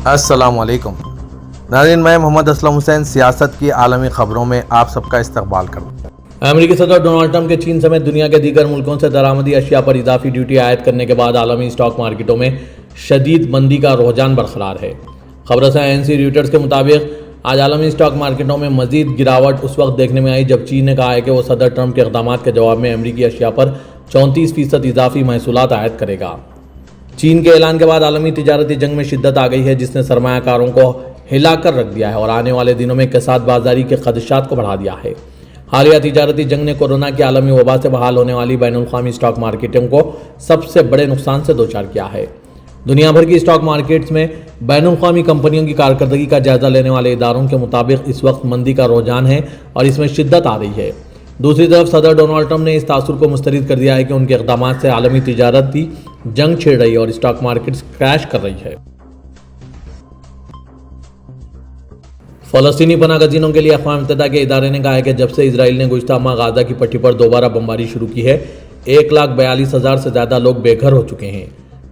السلام علیکم ناظرین، میں محمد اسلم حسین سیاست کی عالمی خبروں میں آپ سب کا استقبال کرتا ہوں۔ امریکی صدر ڈونلڈ ٹرمپ کے چین سمیت دنیا کے دیگر ملکوں سے درآمدی اشیاء پر اضافی ڈیوٹی عائد کرنے کے بعد عالمی اسٹاک مارکیٹوں میں شدید مندی کا رجحان برقرار ہے۔ خبر رساں ایجنسی رویٹرز کے مطابق آج عالمی اسٹاک مارکیٹوں میں مزید گراوٹ اس وقت دیکھنے میں آئی جب چین نے کہا ہے کہ وہ صدر ٹرمپ کے اقدامات کے جواب میں امریکی اشیاء پر 34% اضافی محصولات عائد کرے گا۔ چین کے اعلان کے بعد عالمی تجارتی جنگ میں شدت آ گئی ہے، جس نے سرمایہ کاروں کو ہلا کر رکھ دیا ہے اور آنے والے دنوں میں کساد بازاری کے خدشات کو بڑھا دیا ہے۔ حالیہ تجارتی جنگ نے کورونا کی عالمی وبا سے بحال ہونے والی بین الاقوامی اسٹاک مارکیٹوں کو سب سے بڑے نقصان سے دوچار کیا ہے۔ دنیا بھر کی اسٹاک مارکیٹس میں بین الاقوامی کمپنیوں کی کارکردگی کا جائزہ لینے والے اداروں کے مطابق اس وقت مندی کا رجحان ہے اور اس میں شدت آ رہی ہے۔ دوسری طرف صدر ڈونلڈ ٹرمپ نے اس تاثر کو مسترد کر دیا ہے کہ ان کے اقدامات سے عالمی تجارتی جنگ چھڑ رہی ہے اور اسٹاک مارکیٹس کریش کر رہی ہے۔ فلسطینی پناہ گزینوں کے لیے اقوام متحدہ کے ادارے نے کہا ہے کہ جب سے اسرائیل نے گزشتہ ماہ غزہ کی پٹی پر دوبارہ بمباری شروع کی ہے، 1,42,000 سے زیادہ لوگ بے گھر ہو چکے ہیں۔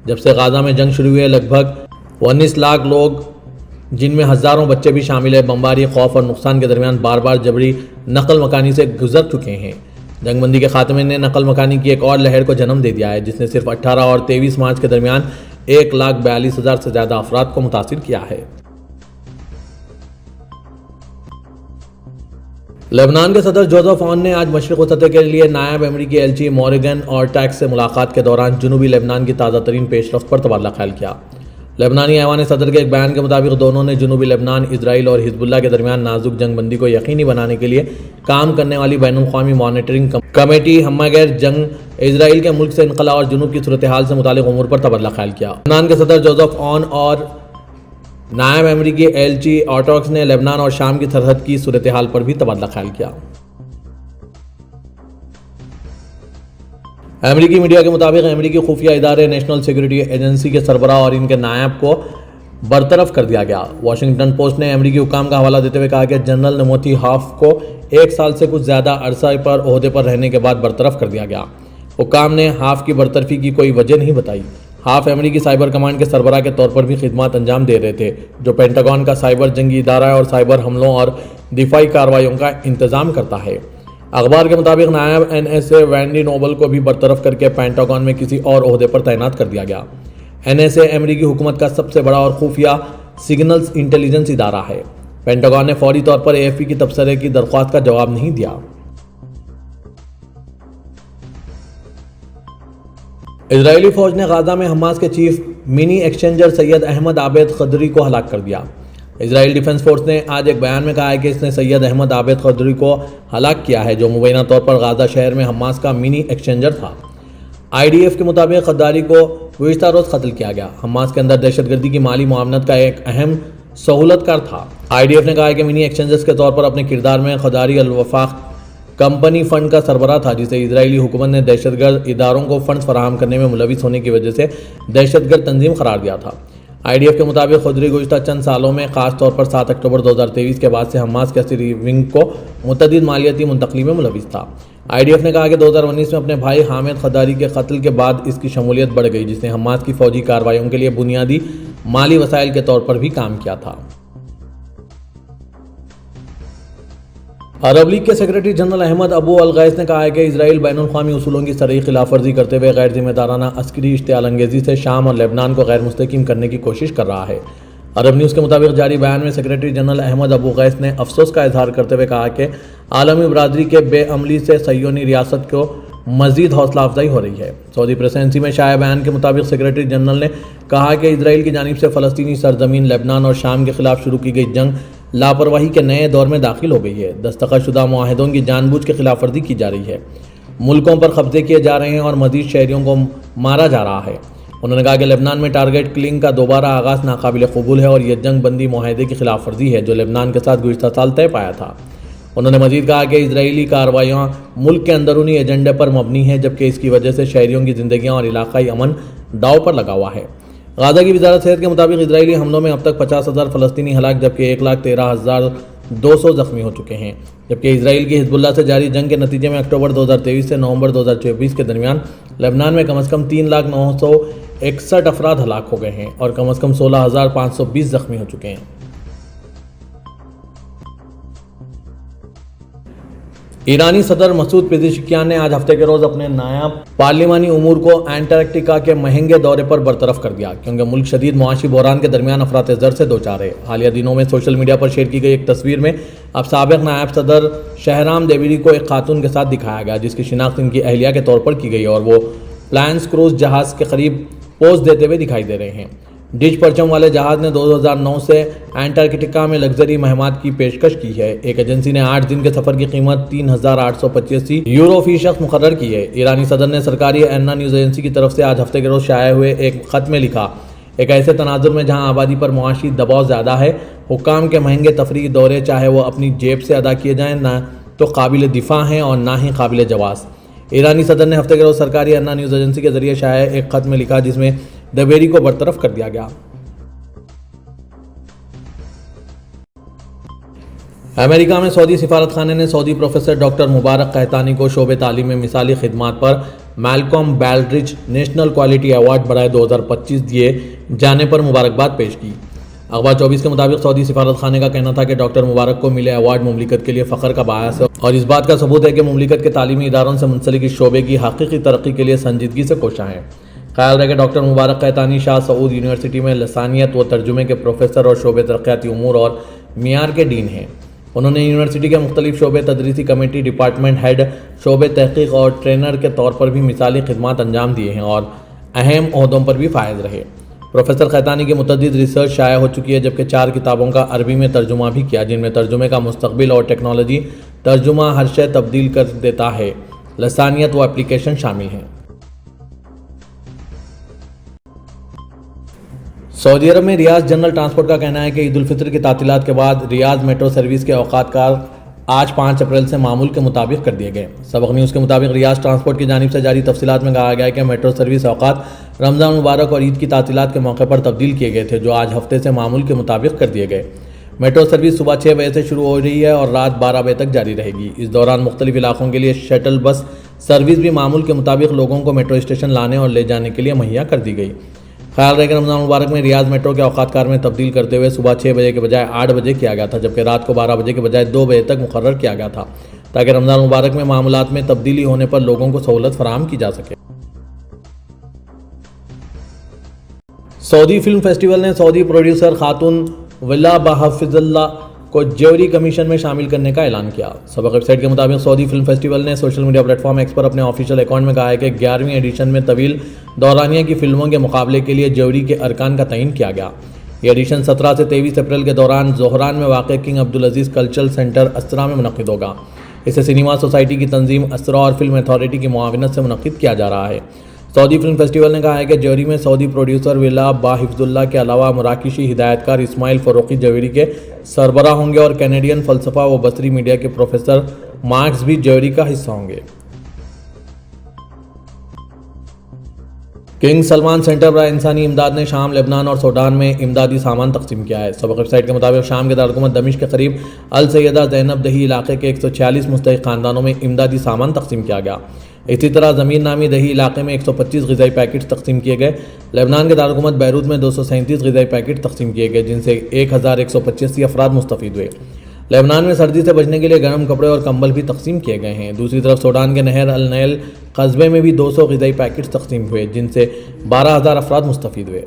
جب سے غزہ میں جنگ شروع ہوئی ہے، لگ بھگ 19 لاکھ لوگ، جن میں ہزاروں بچے بھی شامل ہیں، بمباری، خوف اور نقصان کے درمیان بار بار جبری نقل مکانی سے گزر چکے ہیں۔ جنگ بندی کے خاتمے نے نقل مکانی کی ایک اور لہر کو جنم دے دیا ہے، جس نے صرف 18 اور 23 مارچ کے درمیان 1,42,000 سے زیادہ افراد کو متاثر کیا ہے۔ لبنان کے صدر جوزف اون نے آج مشرق وسطیٰ کے لیے نائب امریکی ایلچی مورگن اورٹیکس سے ملاقات کے دوران جنوبی لبنان کی تازہ ترین پیش رفت پر تبادلہ خیال کیا۔ لبنانی ایوان صدر کے ایک بیان کے مطابق دونوں نے جنوبی لبنان، اسرائیل اور حزب اللہ کے درمیان نازک جنگ بندی کو یقینی بنانے کے لیے کام کرنے والی بین الاقوامی مانیٹرنگ کمیٹی ہمہ گیر جنگ، اسرائیل کے ملک سے انخلاء اور جنوب کی صورتحال سے متعلق امور پر تبادلہ خیال کیا۔ لبنان کے صدر جوزف اون اور نائب امریکی ایلچی اورٹیکس نے لبنان اور شام کی سرحد کی صورتحال پر بھی تبادلہ خیال کیا۔ امریکی میڈیا کے مطابق امریکی خفیہ ادارے نیشنل سیکورٹی ایجنسی کے سربراہ اور ان کے نائب کو برطرف کر دیا گیا۔ واشنگٹن پوسٹ نے امریکی حکام کا حوالہ دیتے ہوئے کہا کہ جنرل نموتھی ہاف کو 1 سال سے کچھ زیادہ عرصہ پر عہدے پر رہنے کے بعد برطرف کر دیا گیا۔ حکام نے ہاف کی برطرفی کی کوئی وجہ نہیں بتائی۔ ہاف امریکی سائبر کمانڈ کے سربراہ کے طور پر بھی خدمات انجام دے رہے تھے، جو پینٹاگون کا سائبر جنگی ادارہ ہے اور سائبر حملوں اور دفاعی کارروائیوں کا انتظام کرتا ہے۔ اخبار کے مطابق نائب NSA وینڈی نوبل کو بھی برطرف کر کے پینٹاگون میں کسی اور عہدے پر تعینات کر دیا گیا۔ NSA امریکی حکومت کا سب سے بڑا اور خفیہ سگنلز انٹیلیجنس ادارہ ہے۔ پینٹاگون نے فوری طور پر AFP کی تبصرے کی درخواست کا جواب نہیں دیا۔ اسرائیلی فوج نے غزہ میں حماس کے چیف منی ایکسچینجر سید احمد عابد خضری کو ہلاک کر دیا۔ اسرائیل ڈیفنس فورس نے آج ایک بیان میں کہا ہے کہ اس نے سید احمد عابد خضری کو ہلاک کیا ہے، جو مبینہ طور پر غزہ شہر میں حماس کا منی ایکسچینجر تھا۔ IDF کے مطابق خضری کو گزشتہ روز قتل کیا گیا۔ حماس کے اندر دہشت گردی کی مالی معاونت کا ایک اہم سہولت کار تھا۔ IDF نے کہا ہے کہ منی ایکسچینجر کے طور پر اپنے کردار میں خضری الوفاق کمپنی فنڈ کا سربراہ تھا، جسے اسرائیلی حکومت نے دہشت گرد اداروں کو فنڈز فراہم کرنے میں ملوث ہونے کی وجہ سے دہشت گرد تنظیم قرار دیا تھا۔ IDF کے مطابق خضری گزشتہ چند سالوں میں خاص طور پر 7 اکتوبر 2023 کے بعد سے حماس کے عسکری ونگ کو متعدد مالیاتی منتقلی میں ملوث تھا۔ IDF نے کہا کہ 2019 میں اپنے بھائی حامد خضری کے قتل کے بعد اس کی شمولیت بڑھ گئی، جس نے حماس کی فوجی کارروائیوں کے لیے بنیادی مالی وسائل کے طور پر بھی کام کیا تھا۔ عرب لیگ کے سیکرٹری جنرل احمد ابو الغیث نے کہا ہے کہ اسرائیل بین الاقوامی اصولوں کی صریح خلاف ورزی کرتے ہوئے غیر ذمہ دارانہ عسکری اشتعال انگیزی سے شام اور لبنان کو غیر مستحکم کرنے کی کوشش کر رہا ہے۔ عرب نیوز کے مطابق جاری بیان میں سیکرٹری جنرل احمد ابو غیث نے افسوس کا اظہار کرتے ہوئے کہا کہ عالمی برادری کے بے عملی سے صہیونی ریاست کو مزید حوصلہ افزائی ہو رہی ہے۔ سعودی پریس ایجنسی میں شائع بیان کے مطابق سیکرٹری جنرل نے کہا کہ اسرائیل کی جانب سے فلسطینی سرزمین لبنان اور شام کے خلاف شروع کی گئی جنگ لاپرواہی کے نئے دور میں داخل ہو گئی ہے۔ دستخط شدہ معاہدوں کی جان بوجھ کے خلاف ورزی کی جا رہی ہے، ملکوں پر قبضے کیے جا رہے ہیں اور مزید شہریوں کو مارا جا رہا ہے۔ انہوں نے کہا کہ لبنان میں ٹارگٹ کلنگ کا دوبارہ آغاز ناقابل قبول ہے اور یہ جنگ بندی معاہدے کی خلاف ورزی ہے جو لبنان کے ساتھ گزشتہ سال طے پایا تھا۔ انہوں نے مزید کہا کہ اسرائیلی کارروائیاں ملک کے اندرونی ایجنڈے پر مبنی ہیں، جبکہ اس کی وجہ سے شہریوں کی زندگیاں اور علاقائی امن داؤ پر لگا ہوا ہے۔ غزہ کی وزارت صحت کے مطابق اسرائیلی حملوں میں اب تک 50,000 فلسطینی ہلاک جبکہ 1,13,200 زخمی ہو چکے ہیں، جبکہ اسرائیل کی حزب اللہ سے جاری جنگ کے نتیجے میں اکتوبر 2023 سے نومبر 2024 کے درمیان لبنان میں کم از کم 3,900 61 افراد ہلاک ہو گئے ہیں اور کم از کم 16,520 زخمی ہو چکے ہیں۔ ایرانی صدر مسعود پزیشکیان نے آج ہفتے کے روز اپنے نائب پارلیمانی امور کو انٹارکٹیکا کے مہنگے دورے پر برطرف کر دیا کیونکہ ملک شدید معاشی بحران کے درمیان افراط زر سے دوچار ہے۔ حالیہ دنوں میں سوشل میڈیا پر شیئر کی گئی ایک تصویر میں اب سابق نائب صدر شہرام دیوری کو ایک خاتون کے ساتھ دکھایا گیا جس کی شناخت ان کی اہلیہ کے طور پر کی گئی اور وہ پلانس کروز جہاز کے قریب پوز دیتے ہوئے دکھائی دے رہے ہیں۔ ڈچ پرچم والے جہاز نے 2009 سے انٹارکٹیکا میں لگژری مہمات کی پیشکش کی ہے۔ ایک ایجنسی نے 8 دن کے سفر کی قیمت 3,885 یورو فی شخص مقرر کی ہے۔ ایرانی صدر نے سرکاری اینا نیوز ایجنسی کی طرف سے آج ہفتے کے روز شائع ہوئے ایک خط میں لکھا، ایک ایسے تناظر میں جہاں آبادی پر معاشی دباؤ زیادہ ہے، حکام کے مہنگے تفریحی دورے چاہے وہ اپنی جیب سے ادا کیے جائیں نہ تو قابل دفاع ہیں اور نہ ہی قابل جواز۔ ایرانی صدر نے ہفتے کے روز سرکاری اینا نیوز ایجنسی کے ذریعے شائع ایک خط میں لکھا جس میں دیوری کو برطرف کر دیا گیا۔ امریکہ میں سعودی سفارت خانے نے سعودی پروفیسر ڈاکٹر مبارک قحطانی کو شعبہ تعلیم میں مثالی خدمات پر میلکم بیلڈرج نیشنل کوالٹی ایوارڈ برائے 2025 دیے جانے پر مبارکباد پیش کی۔ اخبار 24 کے مطابق سعودی سفارت خانے کا کہنا تھا کہ ڈاکٹر مبارک کو ملے ایوارڈ مملکت کے لیے فخر کا باعث ہے اور اس بات کا ثبوت ہے کہ مملکت کے تعلیمی اداروں سے منسلک اس شعبے کی حقیقی ترقی کے لیے سنجیدگی سے کوشاں ہیں۔ خیال رہے کہ ڈاکٹر مبارک قحطانی شاہ سعود یونیورسٹی میں لسانیت و ترجمے کے پروفیسر اور شعبہ ترقیاتی امور اور معیار کے ڈین ہیں۔ انہوں نے یونیورسٹی کے مختلف شعبے تدریسی کمیٹی، ڈپارٹمنٹ ہیڈ، شعبے تحقیق اور ٹرینر کے طور پر بھی مثالی خدمات انجام دیے ہیں اور اہم عہدوں پر بھی فائز رہے۔ پروفیسر قحطانی کی متعدد ریسرچ شائع ہو چکی ہے جبکہ 4 کتابوں کا عربی میں ترجمہ بھی کیا جن میں ترجمے کا مستقبل اور ٹیکنالوجی، ترجمہ ہر شے تبدیل کر دیتا ہے، لسانیت و اپلیکیشن شامل ہیں۔ سعودی عرب میں ریاض جنرل ٹرانسپورٹ کا کہنا ہے کہ عید الفطر کی تعطیلات کے بعد ریاض میٹرو سروس کے اوقات آج 5 اپریل سے معمول کے مطابق کر دیے گئے۔ سبق نیوز کے مطابق ریاض ٹرانسپورٹ کی جانب سے جاری تفصیلات میں کہا گیا ہے کہ میٹرو سروس اوقات رمضان مبارک اور عید کی تعطیلات کے موقع پر تبدیل کیے گئے تھے جو آج ہفتے سے معمول کے مطابق کر دیے گئے۔ میٹرو سروس صبح 6 بجے سے شروع ہو رہی ہے اور رات 12 بجے تک جاری رہے گی۔ اس دوران مختلف علاقوں کے لیے شٹل بس سروس بھی معمول کے مطابق لوگوں کو میٹرو اسٹیشن لانے اور لے جانے کے لیے مہیا کر دی گئی۔ خیال رہے کہ رمضان مبارک میں ریاض میٹرو کے اوقات کار میں تبدیل کرتے ہوئے صبح 6 بجے کے بجائے 8 بجے کیا گیا تھا جبکہ رات کو 12 بجے کے بجائے 2 بجے تک مقرر کیا گیا تھا تاکہ رمضان مبارک میں معاملات میں تبدیلی ہونے پر لوگوں کو سہولت فراہم کی جا سکے۔ سعودی فلم فیسٹیول نے سعودی پروڈیوسر خاتون ولا بحفظ اللہ کو جیوری کمیشن میں شامل کرنے کا اعلان کیا۔ سبق ویب سائٹ کے مطابق سعودی فلم فیسٹیول نے social media platform X پر اپنے آفیشیل اکاؤنٹ میں کہا ہے کہ 11ویں ایڈیشن میں طویل دورانیہ کی فلموں کے مقابلے کے لیے جیوری کے ارکان کا تعین کیا گیا۔ یہ ایڈیشن 17 سے 23 اپریل کے دوران زہران میں واقع کنگ عبدالعزیز کلچرل سینٹر اسرا میں منعقد ہوگا۔ اسے سنیما سوسائٹی کی تنظیم اسرا اور فلم اتھارٹی کی معاونت سے منعقد کیا جا رہا ہے۔ سعودی فلم فیسٹیول نے کہا ہے کہ جیوری میں سعودی پروڈیوسر ولا بحفظ اللہ کے علاوہ مراکشی ہدایت کار اسماعیل فروخی جیوری کے سربراہ ہوں گے اور کینیڈین فلسفہ و بصری میڈیا کے پروفیسر مارکس بھی جیوری کا حصہ ہوں گے۔ کنگ سلمان سینٹر برائے انسانی امداد نے شام، لبنان اور سوڈان میں امدادی سامان تقسیم کیا ہے۔ سبق ویب سائٹ کے مطابق شام کے دارالحکومت دمشق کے قریب السیدہ زینب دہی علاقے کے 146 مستحق خاندانوں میں امدادی سامان تقسیم کیا گیا۔ اسی طرح زمین نامی دہی علاقے میں 125 غذائی پیکٹ تقسیم کیے گئے۔ لبنان کے دارالحکومت بیروت میں 237 غذائی پیکٹ تقسیم کیے گئے جن سے 1185 افراد مستفید ہوئے۔ لبنان میں سردی سے بچنے کے لیے گرم کپڑے اور کمبل بھی تقسیم کیے گئے ہیں۔ دوسری طرف سوڈان کے نہر النیل قصبے میں بھی 200 غذائی پیکٹس تقسیم ہوئے جن سے 12,000 افراد مستفید ہوئے۔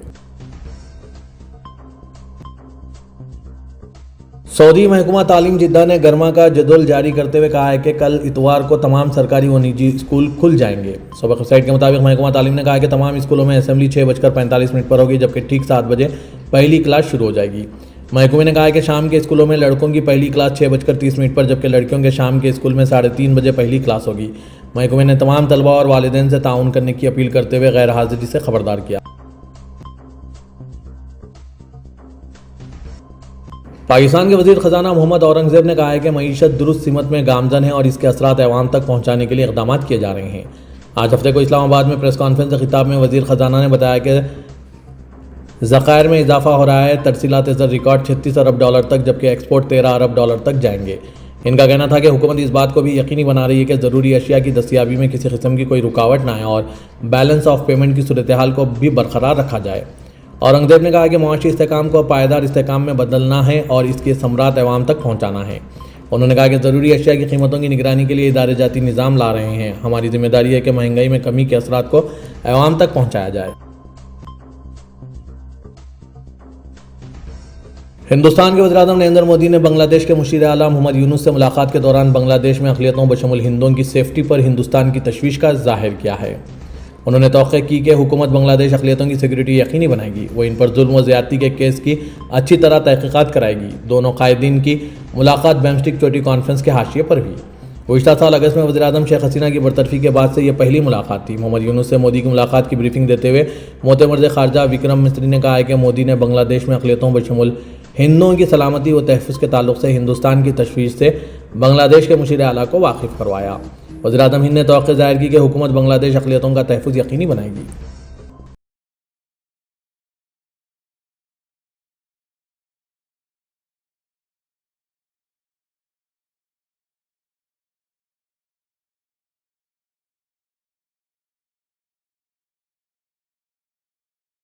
سعودی محکمہ تعلیم جدہ نے گرما کا جدول جاری کرتے ہوئے کہا ہے کہ کل اتوار کو تمام سرکاری و نجی اسکول کھل جائیں گے۔ سبق ویب سائٹ کے مطابق محکمہ تعلیم نے کہا ہے کہ تمام اسکولوں میں اسمبلی 6:45 پر ہوگی جبکہ ٹھیک 7 بجے پہلی کلاس شروع ہو جائے گی۔ محکمے نے کہا ہے کہ شام کے اسکولوں میں لڑکوں کی پہلی کلاس 6:30 پر جبکہ لڑکیوں کے شام کے اسکول میں 3:30 بجے پہلی کلاس ہوگی۔ محکمے نے تمام طلبہ اور والدین سے تعاون کرنے کی اپیل کرتے ہوئے غیر حاضری سے خبردار کیا۔ پاکستان کے وزیر خزانہ محمد اورنگزیب نے کہا ہے کہ معیشت درست سمت میں گامزن ہے اور اس کے اثرات عوام تک پہنچانے کے لیے اقدامات کیے جا رہے ہیں۔ آج ہفتے کو اسلام آباد میں پریس کانفرنس سے خطاب میں وزیر خزانہ نے بتایا کہ ذخائر میں اضافہ ہو رہا ہے۔ ترسیلات زر ریکارڈ $36 ارب تک جبکہ ایکسپورٹ $13 ارب تک جائیں گے۔ ان کا کہنا تھا کہ حکومت اس بات کو بھی یقینی بنا رہی ہے کہ ضروری اشیاء کی دستیابی میں کسی قسم کی کوئی رکاوٹ نہ آئے اور بیلنس آف پیمنٹ کی صورتحال کو بھی برقرار رکھا جائے۔ اورنگزیب نے کہا کہ معاشی استحکام کو پائیدار استحکام میں بدلنا ہے اور اس کے ثمرات عوام تک پہنچانا ہے۔ انہوں نے کہا کہ ضروری اشیاء کی قیمتوں کی نگرانی کے لیے ادارے جاتی نظام لا رہے ہیں۔ ہماری ذمہ داری ہے کہ مہنگائی میں کمی کے اثرات کو عوام تک پہنچایا جائے۔ ہندوستان کے وزیر اعظم نریندر مودی نے بنگلہ دیش کے مشیر اعلیٰ محمد یونس سے ملاقات کے دوران بنگلہ دیش میں اقلیتوں بشمول ہندوؤں کی سیفٹی پر ہندوستان کی تشویش کا ظاہر کیا ہے۔ انہوں نے توقع کی کہ حکومت بنگلہ دیش اقلیتوں کی سیکورٹی یقینی بنائے گی، وہ ان پر ظلم و زیادتی کے کیس کی اچھی طرح تحقیقات کرائے گی۔ دونوں قائدین کی ملاقات بیمسٹک چوٹی کانفرنس کے حاشیے پر ہوئی۔ گزشتہ سال اگست میں وزیر اعظم شیخ حسینہ کی برطرفی کے بعد سے یہ پہلی ملاقات تھی۔ محمد یونس سے مودی کی ملاقات کی بریفنگ دیتے ہوئے معتمر خارجہ وکرم مسری نے کہا ہے کہ مودی نے بنگلہ دیش میں اقلیتوں بشمول ہندوؤں کی سلامتی و تحفظ کے تعلق سے ہندوستان کی تشویش سے بنگلہ دیش کے مشیر اعلیٰ کو واقف کروایا۔ وزیر اعظم ہند نے توقع ظاہر کی کہ حکومت بنگلہ دیش اقلیتوں کا تحفظ یقینی بنائے گی۔